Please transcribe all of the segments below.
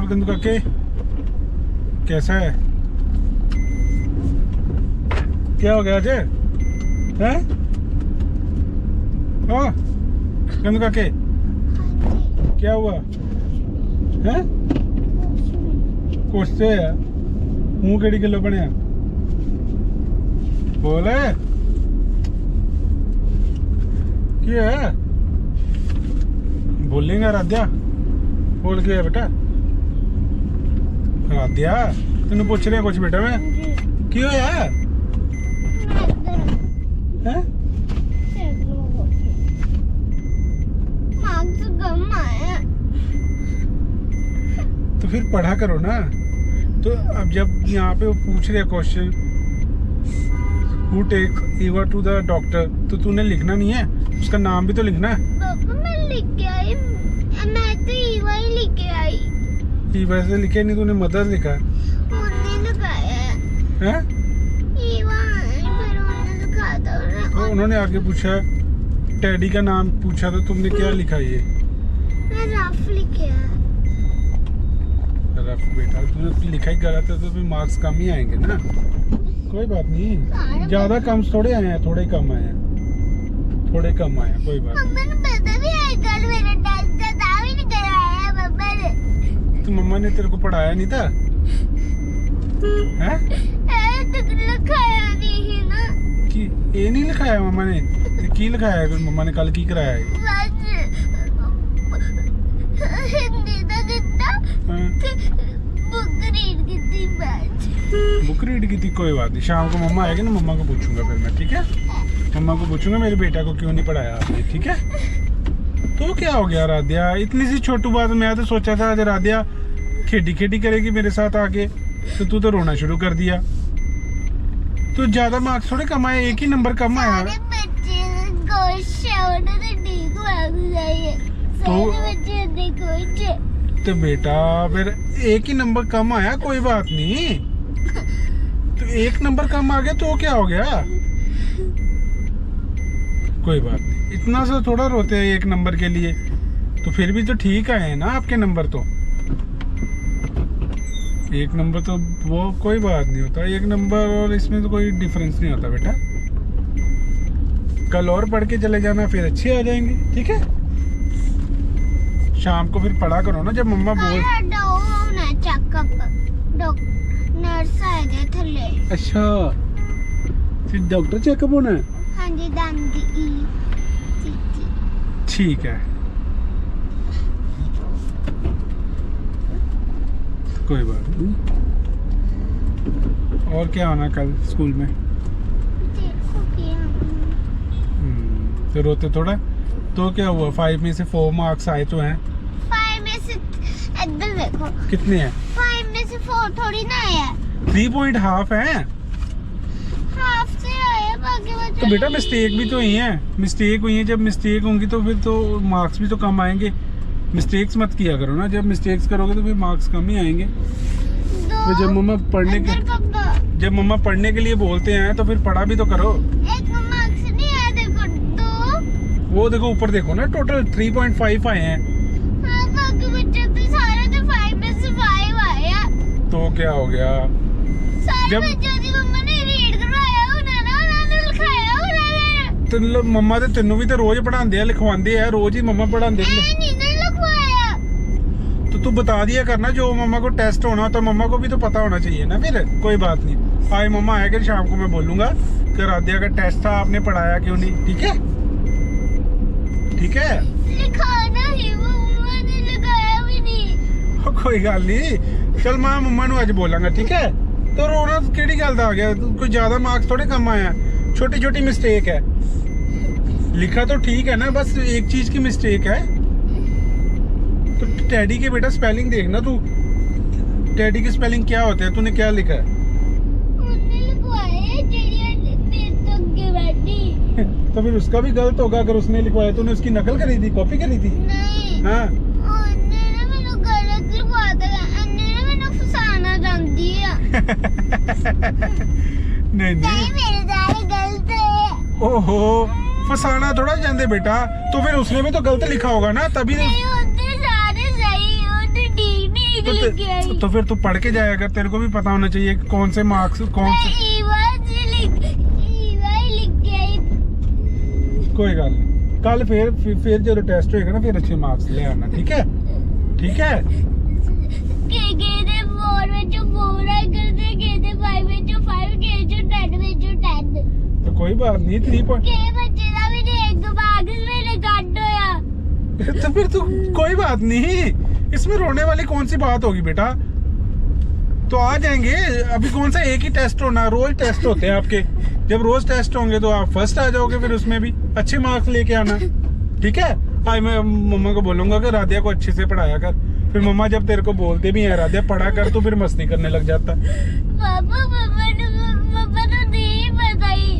और गंदू काके कैसा है? क्या हो गया अजय? हैं? हाँ गंदू काके क्या हुआ है? कुछ से है मुंह केड़ी गलो बनया बोल क्या है? बोलेंगे राध्या बोल के बेटा राध्या तेन पूछ रहा कुछ बेटा मैं क्यों है? तो फिर पढ़ा करो ना। तो अब जब यहाँ पे वो पूछ रहे question who take Eva to the doctor तो तूने लिखना नहीं है, उसका नाम भी तो लिखना है। मैं लिख के आई, मैं तो ईवा ही लिख के आई। ईवा से लिखे नहीं तूने मदर लिखा उन्होंने लिखाया है? ईवा फिर उन्होंने लिखा था तो उन्होंने आगे पूछा टैडी का नाम पूछा तो तुमने क्या लिखा ये? मैं रफ लिखे है। रफ बेटा तूने लिखा ही गलत है तो फिर मार्क्स कम ही आएंगे ना। कोई बात नहीं, ज्यादा कम थोड़े आए हैं, थोड़े कम आए हैं, थोड़े कम आए हैं, कोई बात नहीं। मम्मा ने पता भी है कल मेरा टेस्ट था भी नहीं कराया मम्मा ने। तो मम्मा ने तेरे को पढ़ाया नहीं था हैं? तो लिखाया नहीं है ना कि ये नहीं लिखाया मम्मा ने तो की लिखाया है फिर मम्मा ने कल की कराया है? बस हिंदी का कितना बुक रीड की थी बस। बुक रीड की थी, कोई बात नहीं। शाम को मम्मा आएगी ना मम्मा को पूछूंगा फिर मैं, ठीक है? मम्मा को पूछूंगा मेरे बेटा को क्यों नहीं पढ़ाया आपने, ठीक है? तो क्या हो गया राध्या, इतनी सी छोटी बात। मैं तो सोचा था आज राध्या खेडी खेडी करेगी मेरे साथ आके, तो तू तो रोना शुरू कर दिया। तो ज्यादा मार्क्स थोड़े कम आए, एक ही नंबर कम आया। सारे बच्चे को शाउट से ठीक मार्क्स चाहिए, सारे बच्चे देखो। तो बेटा फिर एक ही नंबर कम आया, कोई बात नहीं। तो एक नंबर कम आ गया तो क्या हो गया, कोई बात नहीं। इतना सा थोड़ा रोते हैं एक नंबर के लिए, तो फिर भी तो ठीक आए हैं ना आपके नंबर। तो एक नंबर तो वो कोई बात नहीं होता, एक नंबर और इसमें तो कोई डिफरेंस नहीं होता बेटा। कल और पढ़ के चले जाना, फिर अच्छे आ जाएंगे, ठीक है? शाम को फिर पढ़ा करो ना जब मम्मा बोल। नर्स आएगा थले। अच्छा फिर डॉक्टर चेकअप होना है? हाँ जी दांदी ठीक है, कोई बात नहीं। और क्या होना कल स्कूल में? तो रोते थोड़ा तो क्या हुआ? 5 में से 4 मार्क्स आए तो हैं। 5 में से इधर देखो कितने हैं? 5 में से 4 थोड़ी ना आया, 3.5 है। हाफ से आया, बाकी बच्चे तो बेटा मिस्टेक भी तो हुई है, मिस्टेक हुई है। जब मिस्टेक होंगी तो फिर तो मार्क्स भी तो कम आएंगे। मिस्टेक्स मत किया करो ना, जब मिस्टेक्स करोगे तो फिर मार्क्स कम ही आएंगे। तो जब मम्मा पढ़ने के लिए बोलते हैं तो फिर पढ़ा भी तो करो। एक मार्क्स नहीं आया, देखो 2। वो देखो ऊपर देखो ना, टोटल 3.5 आए हैं। हाँ, बाकी बच्चे तो सारे तो 5 में से 5 आया। तो क्या हो गया? सारे बच्चों की मम्मा ने रीड करवाया, उन्होंने लिखाया, उन्होंने तो मम्मा तो तेनों भी तो रोज पढ़ाते हैं, लिखवाते हैं, रोज ही मम्मा पढ़ाते हैं। नहीं लिखवाया। तो तू बता दिया करना, जो मम्मा को टेस्ट होना तो मम्मा को भी तो पता होना चाहिए ना। फिर कोई बात नहीं, आज मम्मा आएगा शाम को मैं बोलूंगा कि राध्या का टेस्ट था, आपने पढ़ाया क्यों नहीं, ठीक है? ठीक है, लिखाना ही, मम्मा ने लिखाया भी नहीं। कोई गल नहीं, चल मैं मम्मा नु आज बोलांगा, ठीक है? तो रोना केड़ी गल दा आ गया? कोई ज्यादा मार्क्स थोड़े कम आया, छोटी छोटी मिस्टेक है। लिखा तो ठीक है ना, बस एक चीज की मिस्टेक है। तो टैडी के बेटा स्पेलिंग देखना तू, टैडी की स्पेलिंग क्या होते हैं, तूने क्या लिखा है? उन्होंने लिखवाया, चिड़िया मेरे तो आगे बैठी। तो फिर उसका भी गलत होगा अगर उसने लिखवाया। तूने उसकी नकल करी थी, कॉपी करी थी? नहीं, हाँ उन्होंने मैंने गलत लिखवा दिया, उन्होंने मैंने फसाना चाहती है। नहीं नहीं, मेरे सारे गलत है। ओहो, फसाना थोड़ा जानते बेटा। तो फिर उसने भी तो गलत लिखा होगा ना, तभी नहीं, उधर सारे सही, उधर ठीक नहीं ठीक लिख के आई। तो फिर तू पढ़ के जाया कर, तेरे को भी पता होना चाहिए कि कौन से मार्क्स कौन से। लिख के आई। कोई गल नहीं, कल फिर जो टेस्ट होएगा ना फिर अच्छे मार्क्स ले आना, ठीक है? ठीक है। कहते 4 ਵਿੱਚ 4 ਆਇਆ ਕਰਦੇ, कहते 5 ਵਿੱਚ 5, कहते 10 ਵਿੱਚ 10। तो कोई बात नहीं, 3 पॉइंट के बच्चे ਦਾ ਵੀ ਨਹੀਂ ਇੱਕ ਮਾर्क्स मेरे ਕੱਟ होया। तो फिर तो कोई बात नहीं, इसमें रोने वाली कौन सी बात होगी बेटा? तो आ जाएंगे। अभी कौन सा एक ही टेस्ट होना, रोज टेस्ट होते हैं आपके। जब रोज टेस्ट होंगे तो आप फर्स्ट आ जाओगे, फिर उसमें भी अच्छे मार्क्स लेके आना, ठीक है? आज मैं मम्मा को बोलूंगा कि राधिया को अच्छे से पढ़ाया कर। फिर मम्मा जब तेरे को बोलते भी हैं राधिया पढ़ा कर, तो फिर मस्ती करने लग जाता। पापा तो नहीं पता ही।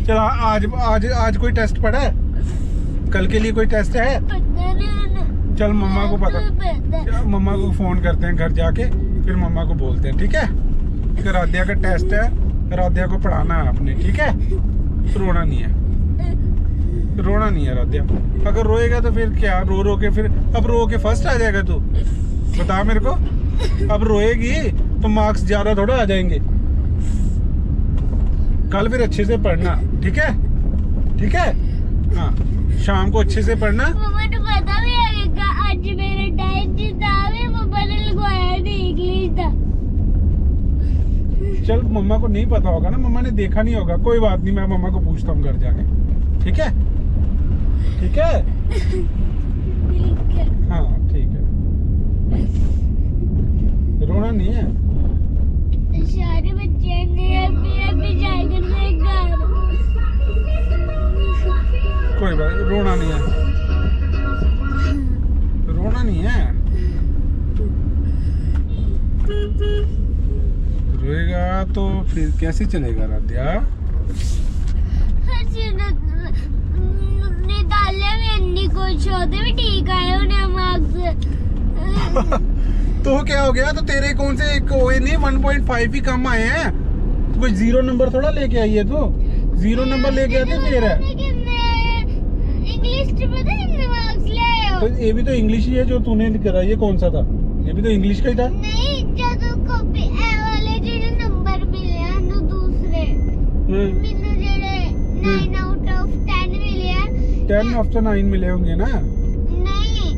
चल आज आज आज कोई टेस्ट पढ़ा है? कल के लिए कोई टेस्ट है? चल मम्मा को पता, मम्मा को फोन करते हैं घर जाके, फिर मम्मा को बोलते हैं, ठीक है? कि राधिया का टेस्ट है, राधिया को पढ़ाना है आपने, ठीक है? रोना नहीं है, रोना नहीं है राधिया। अगर रोएगा तो फिर क्या, रो के फिर अब रो के फर्स्ट आ जाएगा तू? बता मेरे को। अब रोएगी तो मार्क्स ज्यादा थोड़ा आ जाएंगे। कल फिर अच्छे से पढ़ना, ठीक है? ठीक है? हाँ, शाम को अच्छे से पढ़ना। मम्मा को पता भी है आज मेरा टेस्ट था, मम्मा ने लगवाया नहीं इंग्लिश था। चल मम्मा को नहीं पता होगा ना, मम्मा ने देखा नहीं होगा, कोई बात नहीं, मैं मम्मा को पूछता हूँ घर जाके, ठीक है? ठीक है? हाँ ठीक है, रोना नहीं है। सारे बच्चे ने अभी जाकर घर। कोई बात, रोना नहीं है, रोना नहीं है। रोएगा तो फिर कैसे चलेगा राधिया? निकाले भी अन्नी कुछ होते भी ठीक आए उन्हें मार्क्स। तो क्या हो गया? तो तेरे कौन से कोई नहीं 1.5 ही कम आए हैं, कोई 0 नंबर थोड़ा लेके आई है। तो 0 नंबर लेके आते फिर है। इंग्लिश में पता कितने मार्क्स ले आए हो? तो ये भी तो इंग्लिश ही है जो तूने करा, ये कौन सा था? ये भी तो इंग्लिश का ही था। नहीं, जब कॉपी ए वाले जो नंबर मिले हैं ना दूसरे, मैंने जेड़े 9 आउट ऑफ 10 मिले हैं। 10 ऑफ 9 मिले होंगे ना? नहीं,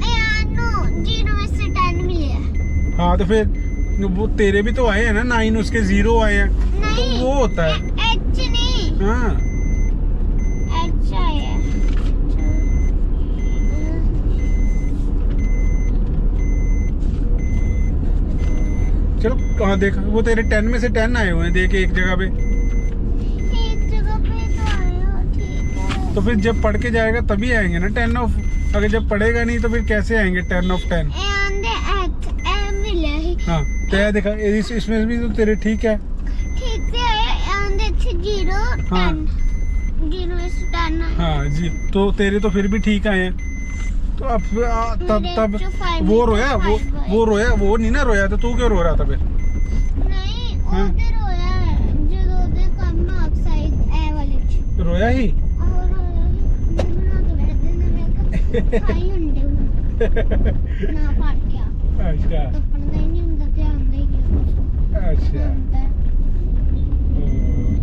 यानो 0 में से 10 मिले हैं। हाँ तो फिर वो तेरे भी तो आए हैं ना 9, उसके 0 आए हैं, तो वो होता है। एच नहीं, हाँ एच आया। चलो कहाँ देख, वो तेरे 10 में से 10 आए हुए हैं, देख एक जगह पे। एक जगह पे तो आया, ठीक है। तो फिर जब पढ़ के जाएगा तभी आएंगे ना 10 ऑफ, अगर जब पढ़ेगा नहीं तो फिर कैसे आएंगे 10 ऑफ 10? हाँ तो देखा, इसमें भी तो तेरे ठीक है, ठीक है। 0 हाँ 0 में से 10 हाँ जी, तो तेरे तो फिर भी ठीक आए हैं। तो अब तब वो रोया, वो रोया, वो नहीं ना रोया, तो तू क्यों रो रहा था फिर? नहीं, ਉਹਦੇ ਰੋਇਆ ਹੈ ਜਦੋਂ ਉਹਦੇ ਕੰਮ ਮਾਰਕਸ ਆਏ ਐ ਵਾਲੇ ਚ रोया ही। और बना तो बैठे ने मैं खाई ਹੁੰਦੇ ਨਾ ਪੜ ਗਿਆ। अच्छा तो पढ़ना ही नहीं ਹੁੰਦਾ, ਧਿਆਨ नहीं किया। अच्छा,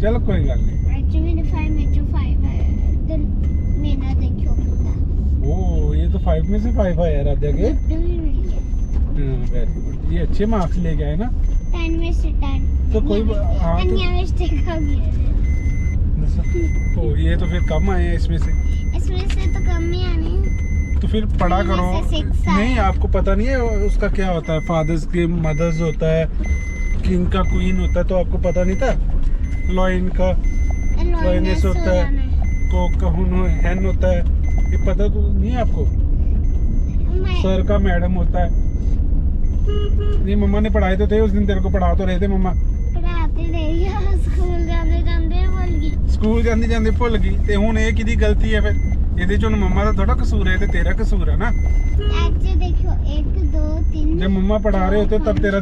चलो कोई गल नहीं। आज मेरे 5 में जो 5 है, इधर मेरा देखो कितना। ओ ये तो 5 में से 5 आया राधिया के। वेरी गुड, ये अच्छे मार्क्स लेके आए ना। 10 में से 10। तो कोई हाँ तो अन्य मिस्टेक हो गई। तो ये तो फिर कम आए हैं इसमें से तो कम ही आने। तो फिर पढ़ा करो। इनमें से 6 आए। नहीं आपको पता नहीं है उसका क्या होता है, फादर्स के मदर्स होता है, किंग का क्वीन होता है, तो आपको पता नहीं था? लॉयन का लॉयनेस होता है, कोक का हैन होता है, ये पता तो नहीं है आपको? सर का मैडम होता है। नहीं मम्मा ने पढ़ाए तो थे उस दिन, तेरे को पढ़ा तो रहे थे मम्मा। पढ़ाते रही, स्कूल जाते जाते भूल गई। स्कूल जाते जाते भुल गई, ते हुण ये किहदी गलती है फिर? ਇਹਦੇ ਚ मम्मा ਦਾ थोड़ा कसूर है, ਤੇ तेरा कसूर है ना। ऐसे देखो 1 2 3। जब मम्मा पढ़ा रहे होते तब तेरा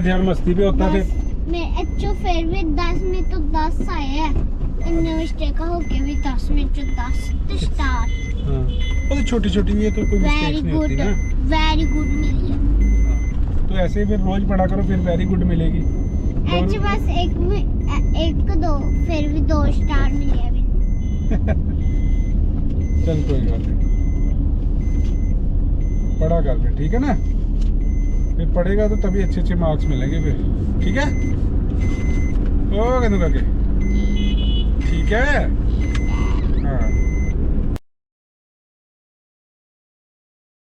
ध्यान मस्ती पे होता फिर। मैं अच्छो फिर भी 10 में तो 10 आए हैं। इनमें मिस्टेक हो के भी 10 में तो 10 तो स्टार। हाँ वो तो छोटी छोटी ये तो कोई वेरी मिस्टेक नहीं गुड, होती ना। वेरी गुड मिली है। हाँ, तो ऐसे ही फिर रोज पढ़ा करो, फिर वेरी गुड मिलेगी। ऐसे बस एक दो फिर भी 2 स्टार मिले अभी। चल कोई बात नहीं, पढ़ा कर फिर, ठीक है ना? फिर पढ़ेगा तो तभी अच्छे अच्छे मार्क्स मिलेंगे फिर, ठीक है? ओ कनू काके, ठीक है।